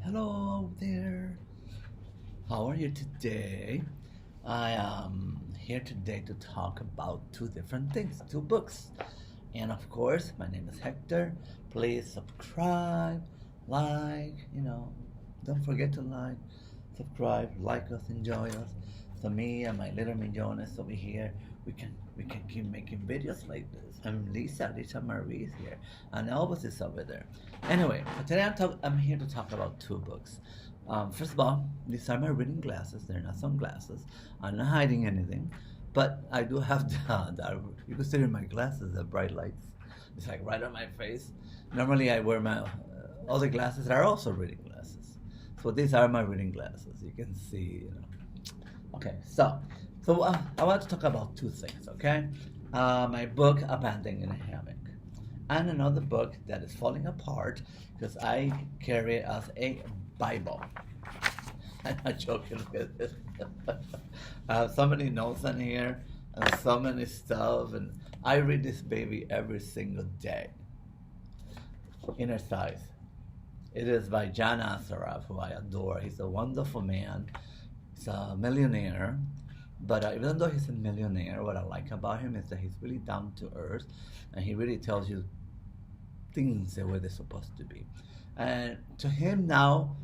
Hello there. How are you today? I am here today to talk about two different things, two books. And of course, my name is Hector. Please subscribe, don't forget to subscribe, like us, enjoy us. So me and my little millones over here, we can keep making videos like this. I'm Lisa Marie is here, and Elvis is over there. Anyway, today I'm here to talk about two books. First of all, these are my reading glasses. They're not sunglasses. I'm not hiding anything, but I do have you consider my glasses the bright lights. It's like right on my face. Normally, I wear my other glasses that are also reading glasses. So these are my reading glasses. You can see, Okay, so I want to talk about two things. Okay, my book "Abandoned in a Hammock," and another book that is falling apart because I carry it as a Bible. I'm not joking with it. I have so many notes in here and so many stuff, and I read this baby every single day. Innercise. It is by John Assaraf, who I adore. He's a wonderful man. He's a millionaire, but even though he's a millionaire, what I like about him is that he's really down to earth, and he really tells you things the way they're supposed to be. And to him now,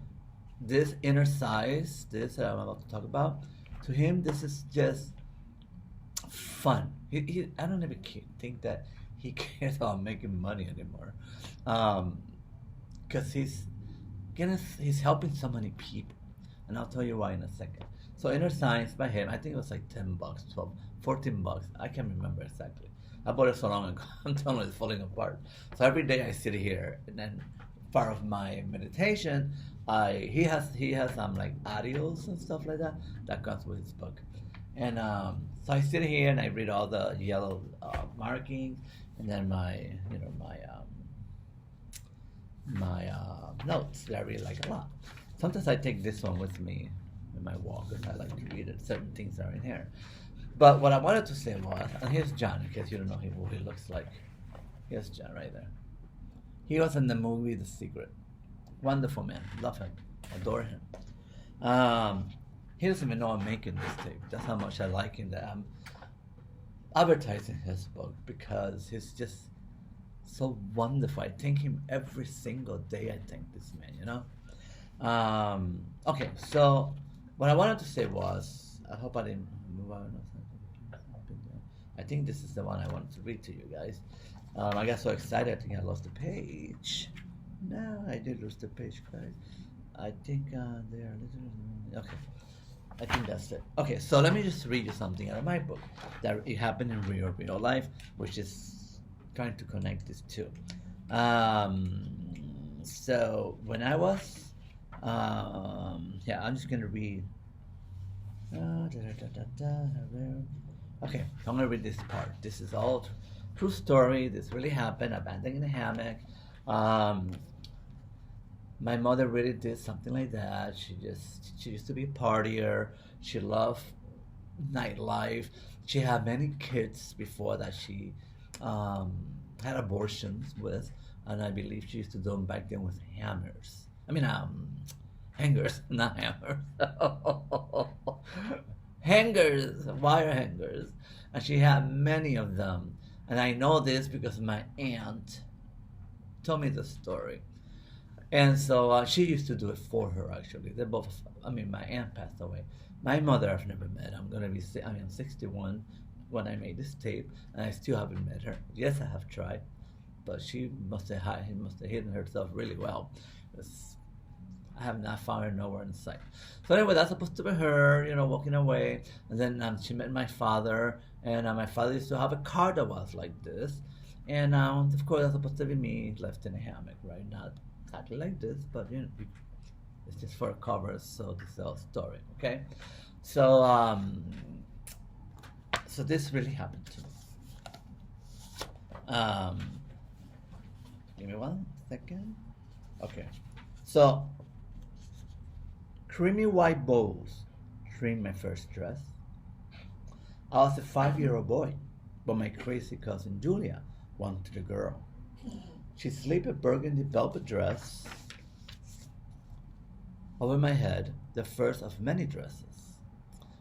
this Innercise, this that I'm about to talk about, to him this is just fun. I don't even think that he cares about making money anymore, because he's helping so many people, and I'll tell you why in a second. So Innercise by him, I think it was like $10, 12, $14. I can't remember exactly. I bought it so long ago. I'm telling you, it's falling apart. So every day I sit here, and then part of my meditation, he has some like audios and stuff like that that comes with his book, and so I sit here and I read all the yellow markings, and then my notes that I really like a lot. Sometimes I take this one with me in my walk because I like to read it. Certain things are in here. But what I wanted to say was, and here's John, in case you don't know who he looks like. Here's John right there. He was in the movie The Secret. Wonderful man. Love him. Adore him. He doesn't even know I'm making this tape. That's how much I like him, that I'm advertising his book, because he's just so wonderful. I thank him every single day. I thank this man. Okay, so what I wanted to say was, I hope I didn't move on. I think this is the one I wanted to read to you guys. I got so excited, I think I lost the page. No, I did lose the page, guys. I think they are literally... Okay, I think that's it. Okay, so let me just read you something out of my book that it happened in real life, which is trying to connect these two. So when I was... I'm just going to read... Okay, I'm gonna read this part. This is all true story. This really happened. Abandoned in a hammock. My mother really did something like that. She used to be a partier. She loved nightlife. She had many kids before that she had abortions with, and I believe she used to do them back then with hammers. I mean, hangers, not hammers. Hangers, wire hangers, and she had many of them. And I know this because my aunt told me the story, and so she used to do it for her. Actually, they both. I mean, my aunt passed away. My mother, I've never met. I'm 61 when I made this tape, and I still haven't met her. Yes, I have tried, but she must have hidden herself really well. I have not found her nowhere in sight. So anyway, that's supposed to be her, walking away. And then she met my father, and my father used to have a car that was like this. And of course, that's supposed to be me left in a hammock, right? Not exactly like this, but it's just for a cover, so to tell a story, okay? So so this really happened to me. Give me 1 second. Okay, so creamy white bows trimmed my first dress. I was a 5-year-old boy, but my crazy cousin Julia wanted a girl. She slipped a burgundy velvet dress Over my head, the first of many dresses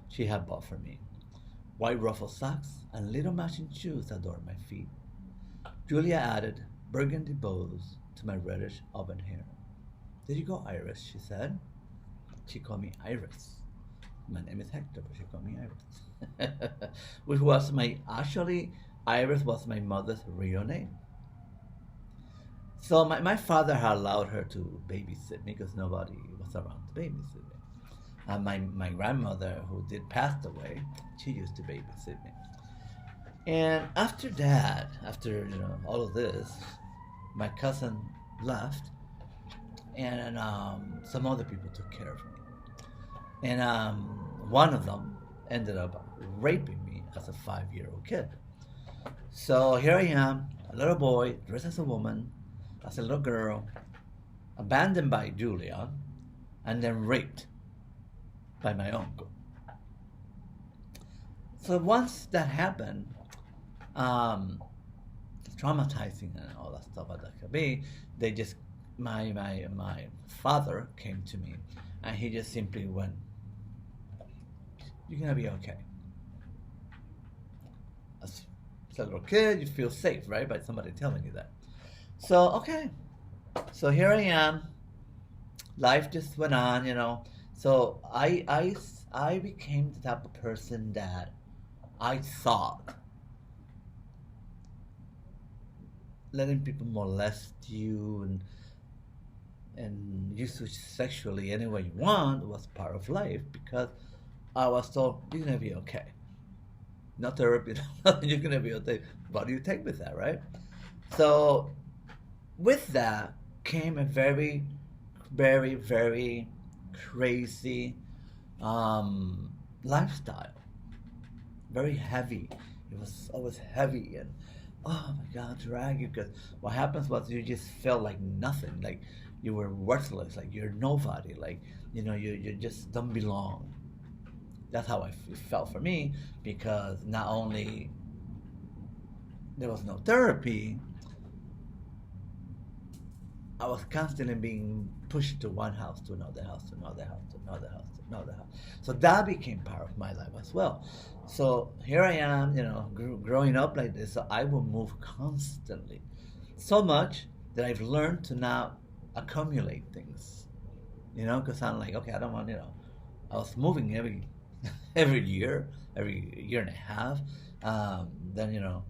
she had bought for me. White ruffled socks and little matching shoes adorned my feet. Julia added burgundy bows to my reddish auburn hair. There you go, Iris, she said. She called me Iris. My name is Hector, but she called me Iris. Which was Iris was my mother's real name. So my father had allowed her to babysit me because nobody was around to babysit me. And my grandmother, who did passed away, she used to babysit me. And after that, after all of this, my cousin left, and some other people took care of me. And one of them ended up raping me as a 5-year-old kid. So here I am, a little boy, dressed as a woman, as a little girl, abandoned by Julia, and then raped by my uncle. So once that happened, traumatizing and all that stuff that could be, they just my father came to me, and he just simply went, "You're gonna be okay." As a little kid, you feel safe, right, by somebody telling you that. So okay, so here I am. Life just went on. So I became the type of person that I thought letting people molest you and use you sexually any way you want was part of life, because I was told you're gonna be okay. No therapy, you're gonna be okay. What do you take with that, right? So with that came a very, very, very crazy lifestyle. Very heavy. It was always heavy, and oh my God, drag you, because what happens was you just felt like nothing, like you were worthless, like you're nobody, like you just don't belong. That's how it felt for me, because not only there was no therapy, I was constantly being pushed to one house, to another house, to another house, to another house, to another house. So that became part of my life as well. So here I am, growing up like this. So I will move constantly, so much that I've learned to not accumulate things. Because I'm like, okay, I don't want. I was moving every year, every year and a half. Then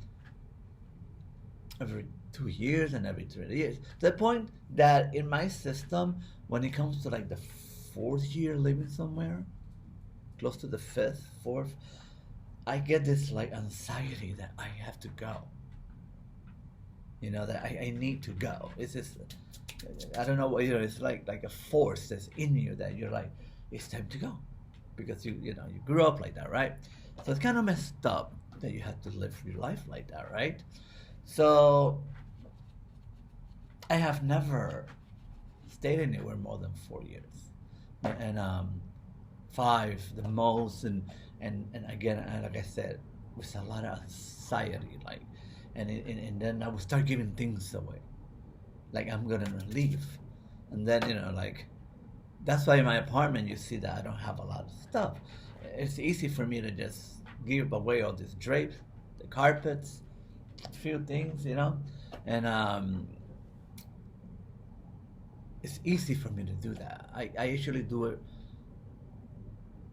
every 2 years and every 3 years. To the point that in my system, when it comes to like the 4th year living somewhere, close to the 5th, 4th, I get this like anxiety that I have to go. That I need to go. It's just, I don't know what, it's like a force that's in you that you're like, it's time to go. Because you grew up like that, right? So it's kind of messed up that you have to live your life like that, right? So I have never stayed anywhere more than 4 years, and 5 the most, and again, like I said, with a lot of anxiety, like, and then I would start giving things away, like I'm gonna leave, and then like, that's why in my apartment you see that I don't have a lot of stuff. It's easy for me to just give away all these drapes, the carpets, a few things, and it's easy for me to do that. I usually do it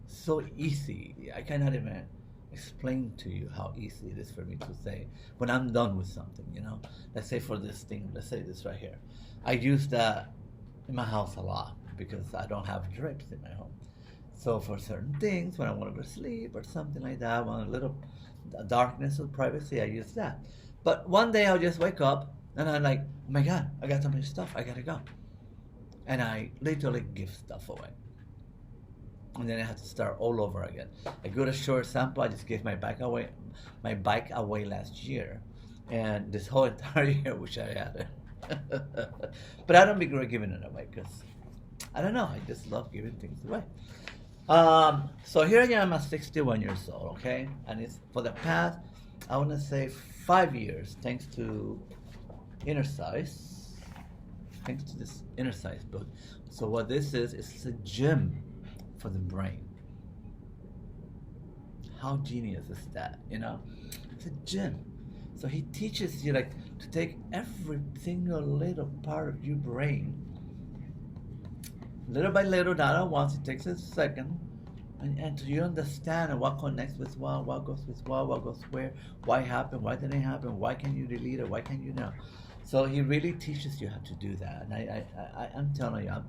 so easy. I cannot even explain to you how easy it is for me to say when I'm done with something. Let's say for this thing, let's say this right here. I use that in my house a lot because I don't have drapes in my home. So for certain things, when I want to go to sleep or something like that, I want a little darkness or privacy, I use that. But one day I'll just wake up and I'm like, oh my God, I got so much stuff, I gotta go. And I literally give stuff away. And then I have to start all over again. A good short example, I just gave my bike away last year. And this whole entire year, which I had. But I don't regret giving it away because, I don't know, I just love giving things away. So here I am at 61 years old, okay? And it's for the past, I want to say 5 years, thanks to Innercise, thanks to this Innercise book. So what this is, it's a gym for the brain. How genius is that? It's a gym. So he teaches you like to take every single little part of your brain, little by little, not at once. It takes a second, and you understand what connects with what goes with what goes where, why happened, why didn't it happen, why can you delete it, why can you know. So he really teaches you how to do that, and I'm telling you,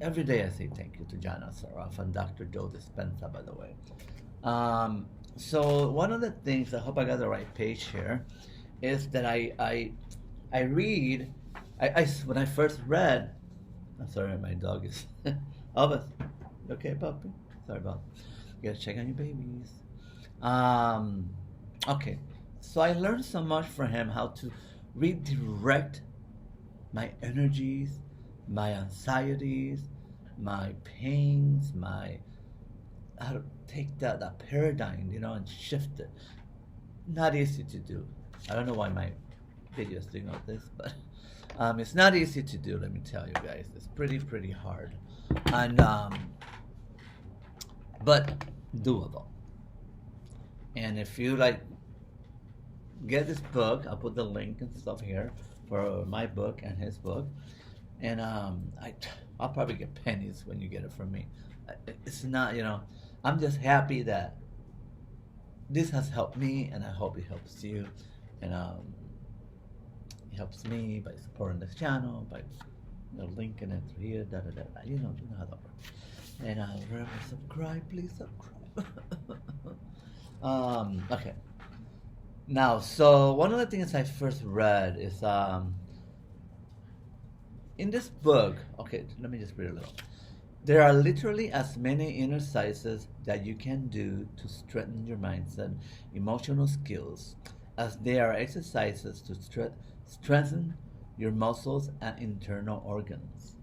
every day I say thank you to John Assaraf and Dr. Joe Dispenza, by the way. So one of the things, I hope I got the right page here, is that I read, when I first read, I'm sorry, my dog is, Elvis, you okay, puppy? Sorry about you gotta check on your babies. Okay, so I learned so much from him how to redirect my energies, my anxieties, my pains, how to take that paradigm, and shift it. Not easy to do. I don't know why my video is doing all this, but it's not easy to do. Let me tell you guys, it's pretty hard, and but doable. And if you get this book, I'll put the link and stuff here for my book and his book, and I'll probably get pennies when you get it from me. It's not, I'm just happy that this has helped me, and I hope it helps you, and it helps me by supporting this channel, by linking it through here, you know how that works. And remember, subscribe, please subscribe. Okay. Now, so one of the things I first read is in this book. Okay, let me just read a little. There are literally as many exercises that you can do to strengthen your mindset, emotional skills, as there are exercises to strengthen your muscles and internal organs.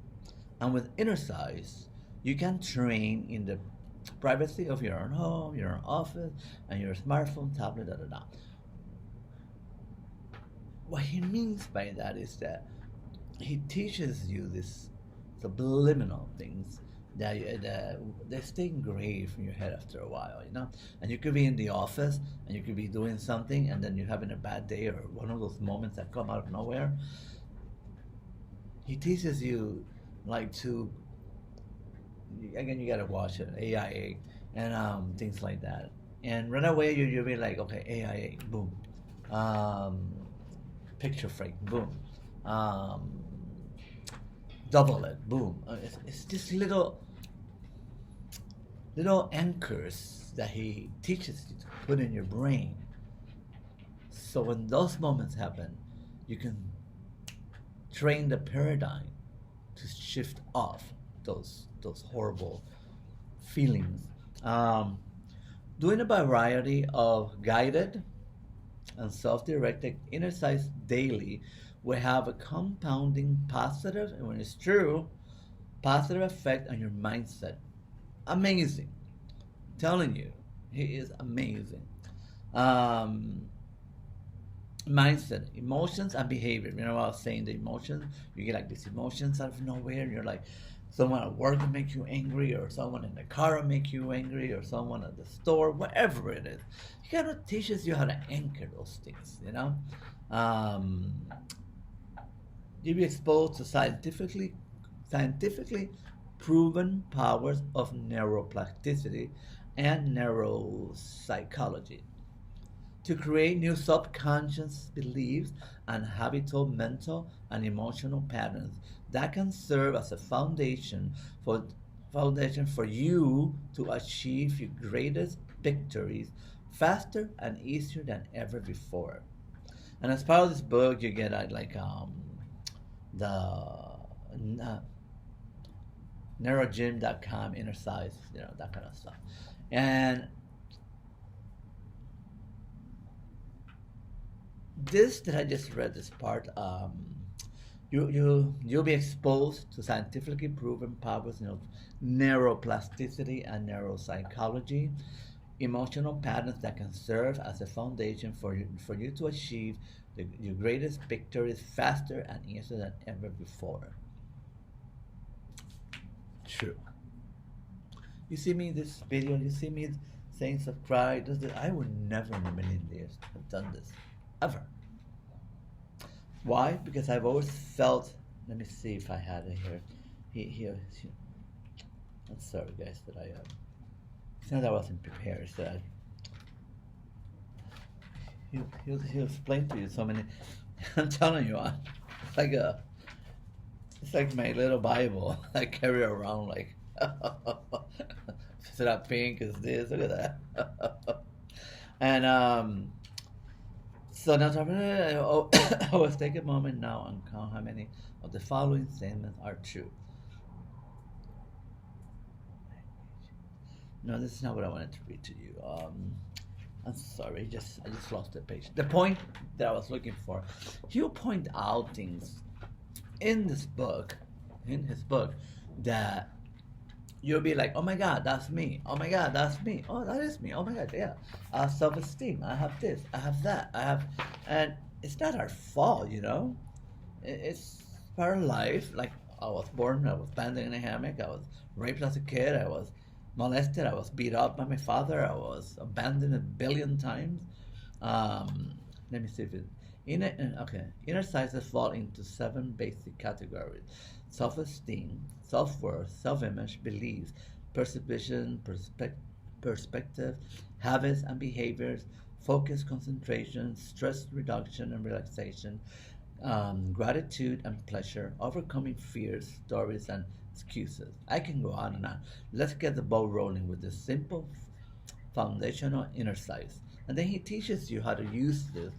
And with Innercise, you can train in the privacy of your own home, your own office, and your smartphone, tablet, What he means by that is that he teaches you these subliminal things that they stay engraved in your head after a while, And you could be in the office and you could be doing something, and then you're having a bad day or one of those moments that come out of nowhere. He teaches you again, you gotta watch it, AIA, and things like that. And right away you'll be like, okay, AIA, boom. Picture frame, boom. Double it, boom. It's just little anchors that he teaches you to put in your brain. So when those moments happen, you can train the paradigm to shift off those horrible feelings. Doing a variety of guided and self-directed exercise daily will have a compounding positive, and when it's true, positive effect on your mindset. Amazing. I'm telling you, he is amazing. Mindset, emotions, and behavior. What I was saying, the emotions, you get these emotions out of nowhere, and you're like, someone at work will make you angry, or someone in the car will make you angry, or someone at the store, whatever it is. He kind of teaches you how to anchor those things, You'll be exposed to scientifically proven powers of neuroplasticity and neuropsychology to create new subconscious beliefs and habitual mental and emotional patterns that can serve as a foundation for you to achieve your greatest victories faster and easier than ever before. And as part of this book, you get the neurogym.com, Innercise, that kind of stuff. And this that I just read, this part, you'll be exposed to scientifically proven powers of neuroplasticity and neuropsychology, emotional patterns that can serve as a foundation for you to achieve your greatest victories faster and easier than ever before. true. You see me in this video, you see me saying subscribe, I would never in a million years have done this. Ever. Why? Because I've always felt, let me see if I had it here. I'm sorry guys that it's not that I wasn't prepared, it's that he'll explain to you so many, I'm telling you, it's like it's like my little Bible I carry around like, is that pink, is this, look at that. And so now I was take a moment now and count how many of the following statements are true. No, this is not what I wanted to read to you. I'm sorry, I just lost the page. The point that I was looking for, he'll point out things in his book, that you'll be like, oh my God, that's me. Oh my God, that's me. Oh, that is me. Oh my God, yeah. I have self-esteem. I have this. I have that. And it's not our fault, you know. It's part of life. Like I was born, I was abandoned in a hammock. I was raped as a kid. I was molested. I was beat up by my father. I was abandoned a billion times. Let me see if it. Innercise fall into 7 basic categories: self-esteem, self-worth, self-image, beliefs, perception, perspective, habits and behaviors, focus, concentration, stress reduction and relaxation, gratitude and pleasure, overcoming fears, stories, and excuses. I can go on and on. Let's get the ball rolling with this simple foundational Innercise. And then he teaches you how to use this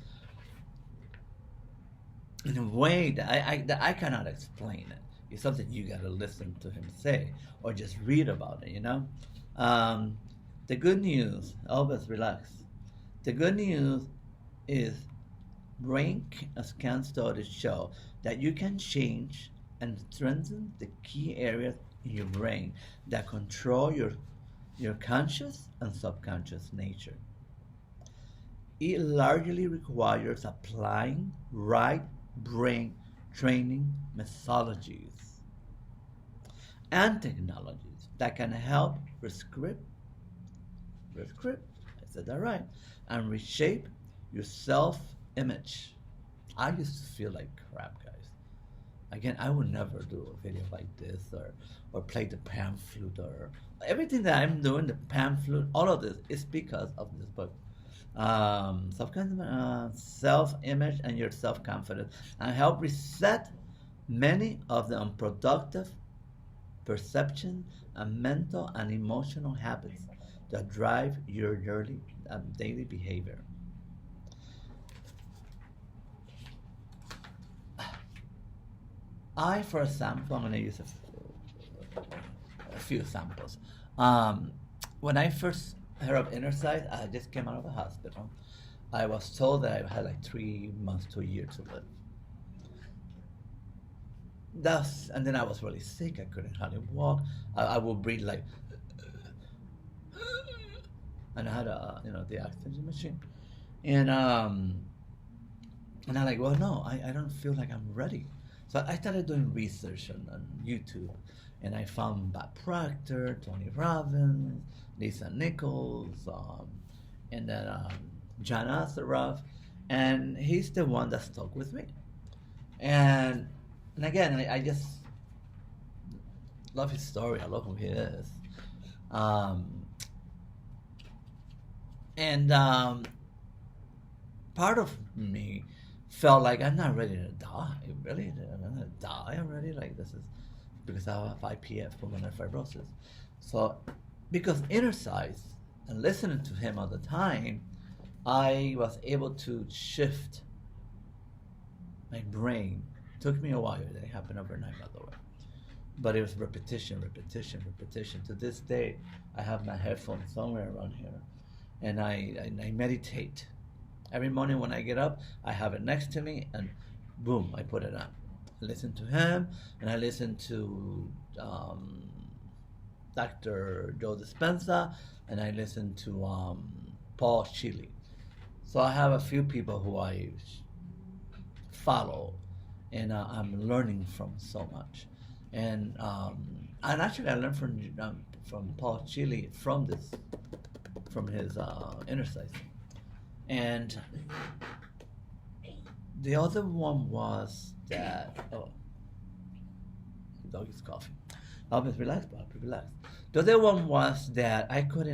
in a way that I cannot explain it. It's something you gotta listen to him say or just read about it, you know? The good news, always relax. The good news is brain scan studies show that you can change and strengthen the key areas in your brain that control your conscious and subconscious nature. It largely requires applying right brain training methodologies and technologies that can help rescript, I said that right, and reshape your self-image. I used to feel like crap, guys. Again, I would never do a video like this or play the pan flute or everything that I'm doing, the pan flute, all of this is because of this book. Self-image and your self-confidence, and help reset many of the unproductive perception and mental and emotional habits that drive your daily behavior. For example, I'm going to use a few samples. When I first heard of Innercise, I just came out of the hospital. I was told that I had like 3 months to a year to live. And then I was really sick. I couldn't hardly walk. I would breathe like, and I had the oxygen machine, and I'm like, well, no, I don't feel like I'm ready. So I started doing research on YouTube, and I found Bob Proctor, Tony Robbins, Lisa Nichols, and then John Assaraf, and he's the one that stuck with me. And again, I just love his story. I love who he is. Part of me felt like I'm not ready to die. Really, I'm gonna die already. Like this is because I have IPF, pulmonary fibrosis. So, because Innercise and listening to him all the time, I was able to shift my brain. It took me a while. It didn't happen overnight, by the way. But it was repetition. To this day, I have my headphones somewhere around here, and I meditate. Every morning when I get up, I have it next to me, and boom, I put it on. I listen to him, and I listen to Dr. Joe Dispenza, and I listen to Paul Chile. So I have a few people who I follow, and I'm learning from so much. And And actually, I learned from Paul Chile from his Innercise. And the other one was that the dog is coughing. Always relax, Bob, relax. The other one was that I could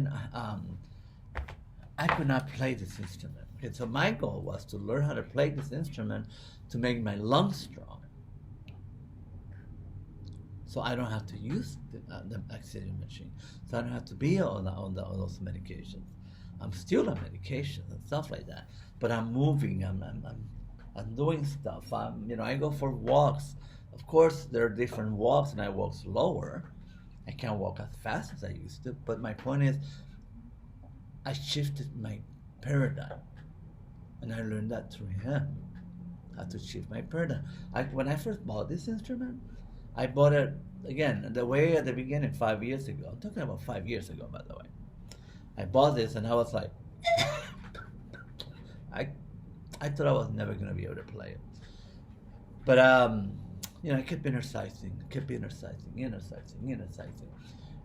not play this instrument. Okay, so my goal was to learn how to play this instrument to make my lungs strong. So I don't have to use the oxygen machine. So I don't have to be on those medications. I'm still on medications and stuff like that. But I'm moving. I'm doing stuff. I go for walks. Of course, there are different walks, and I walk slower. I can't walk as fast as I used to. But my point is, I shifted my paradigm, and I learned that through him. How to shift my paradigm. When I first bought this instrument, I bought it again the way at the beginning 5 years ago. I'm talking about 5 years ago, by the way. I bought this and I was like, I thought I was never gonna be able to play it. But I kept innercising,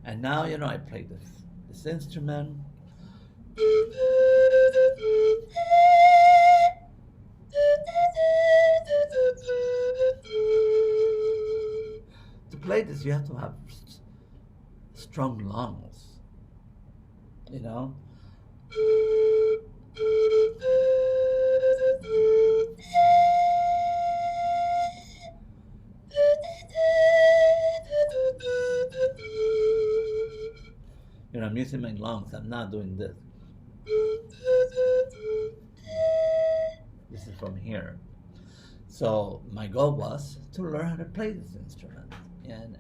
and now I play this instrument. To play this, you have to have strong lungs, you know. I'm using my lungs. I'm not doing this. This is from here. So my goal was to learn how to play this instrument, and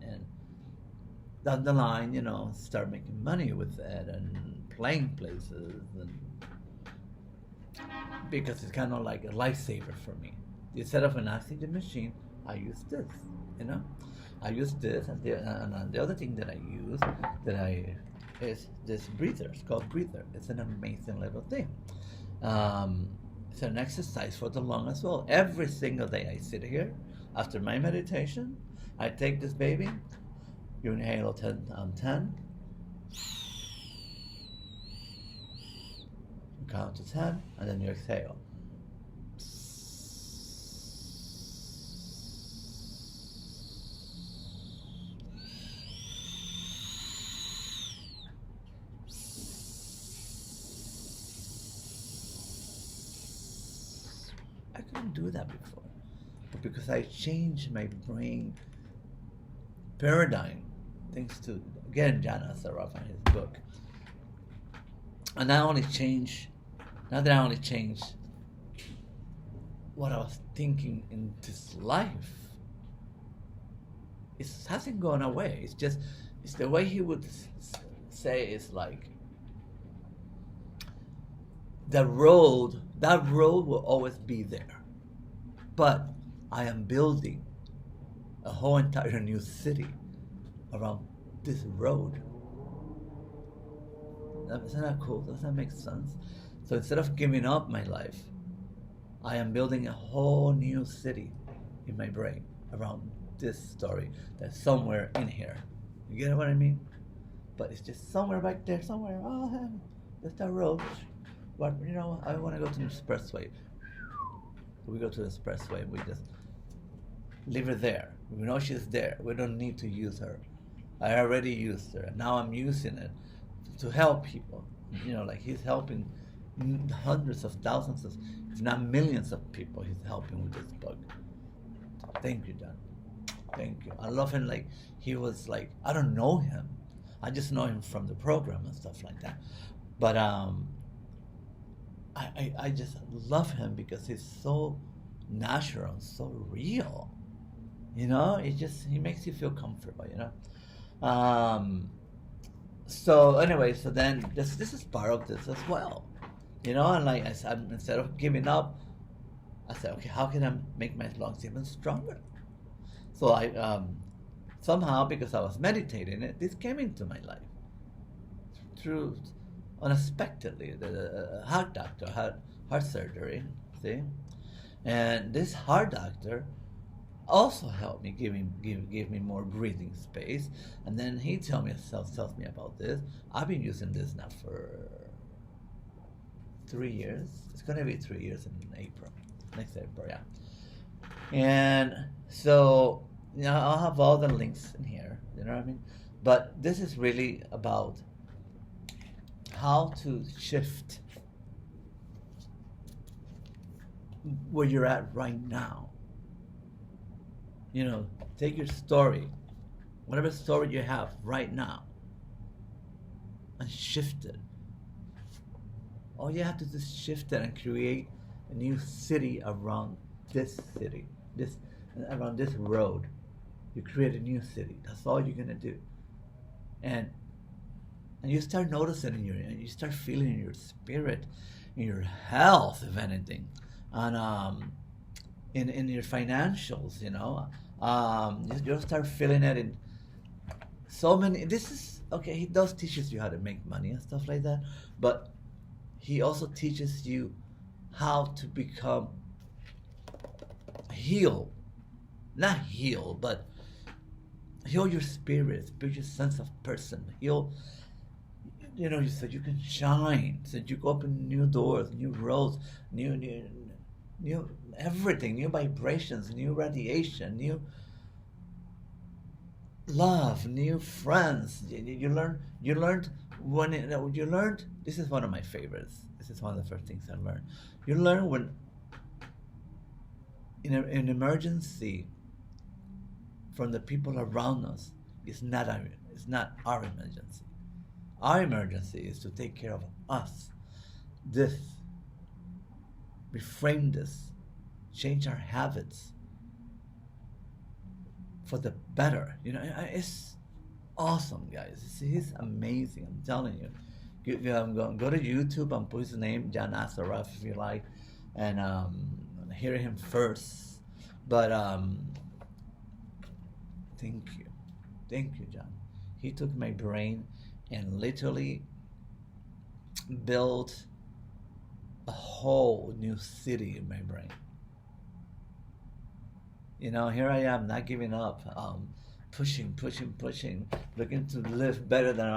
down the line, start making money with it and playing places, and because it's kind of like a lifesaver for me. Instead of an oxygen machine, I use this. I use this, and the other thing that I use is this breather. It's called breather. It's an amazing little thing. It's an exercise for the lung as well. Every single day I sit here after my meditation. I take this baby. You inhale 10, 10. You count to 10, and then you exhale. I couldn't do that before, but because I changed my brain paradigm, thanks to again John Assaraf and his book, and now that I only changed what I was thinking in this life, it hasn't gone away. It's the way he would say it's like that road will always be there, but I am building a whole entire new city around this road. Isn't that cool? Does that make sense? So instead of giving up my life, I am building a whole new city in my brain around this story that's somewhere in here. You get what I mean? But it's just somewhere back there, somewhere. Oh, there's that road. But I want to go to the expressway. We go to the expressway and we just leave her there. We know she's there. We don't need to use her. I already used her. Now I'm using it to help people. Like he's helping hundreds of thousands of, if not millions of people, he's helping with this book. Thank you, John. Thank you. I love him. Like he was like, I don't know him. I just know him from the program and stuff like that. But I just love him because he's so natural, so real. He makes you feel comfortable. So anyway, so then this is part of this as well. And like I said, instead of giving up, I said, okay, how can I make my lungs even stronger? So I somehow, because I was meditating it, this came into my life through unexpectedly. The heart doctor had heart surgery, see, and this heart doctor also helped me, give me more breathing space. And then he tells me about this. I've been using this now for 3 years. It's gonna be 3 years in April, next April, yeah. And so, I'll have all the links in here. You know what I mean? But this is really about how to shift where you're at right now. Take your story, whatever story you have right now, and shift it. All you have to do is shift it and create a new city around this city, this around this road. You create a new city. That's all you're gonna do, and you start noticing you start feeling in your spirit, in your health, if anything, and in your financials. You'll start feeling it in so many. This is okay. He does teaches you how to make money and stuff like that, but he also teaches you how to become heal, not heal, but heal your spirit, build your sense of person, heal. You said you can shine, so you go open new doors, new roads, new everything, new vibrations, new radiation, new love, new friends. You learned when you learned. This is one of my favorites. This is one of the first things I learned. You learn when in an emergency from the people around us is not our emergency. Our emergency is to take care of us. This, reframe this, change our habits for the better. It's awesome, guys. He's amazing. I'm telling you. Go to YouTube and put his name, John Assaraf, if you like, and hear him first. But thank you, John. He took my brain and literally built a whole new city in my brain. Here I am, not giving up, pushing, looking to live better than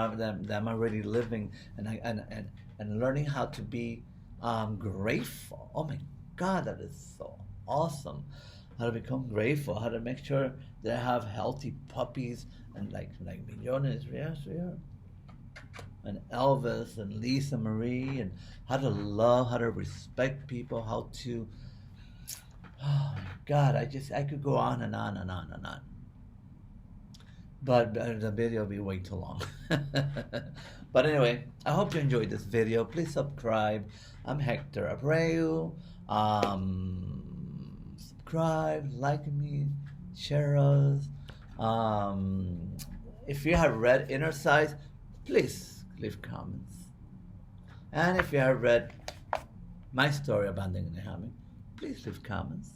I'm already living, and learning how to be grateful. Oh my God, that is so awesome! How to become grateful, how to make sure that I have healthy puppies and like Millones, yes, yeah. And Elvis and Lisa Marie, and how to love, how to respect people, how to. Oh my God, I could go on and on and on and on. But the video will be way too long. But anyway, I hope you enjoyed this video. Please subscribe. I'm Hector Abreu. Subscribe, like me, share us. If you have read Innercise, please leave comments. And if you have read my story, Abandoning the Hammock, please leave comments.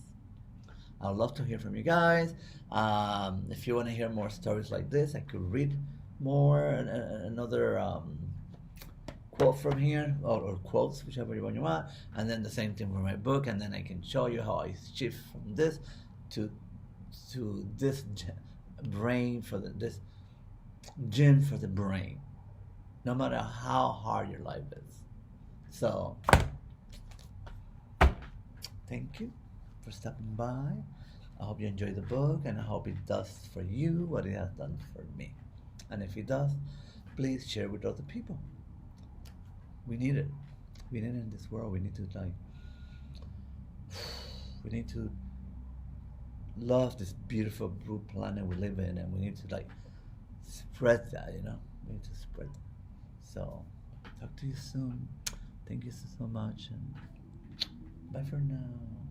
I'd love to hear from you guys. If you want to hear more stories like this, I could read more, another quote from here, or quotes, whichever one you want, and then the same thing for my book, and then I can show you how I shift from this to this brain for this gym for the brain, no matter how hard your life is. So, thank you for stopping by. I hope you enjoy the book, and I hope it does for you what it has done for me. And if it does, please share with other people. We need it. We need it in this world. We need to love this beautiful blue planet we live in, and we need to spread that. We need to spread that. So, talk to you soon. Thank you so much, and bye for now.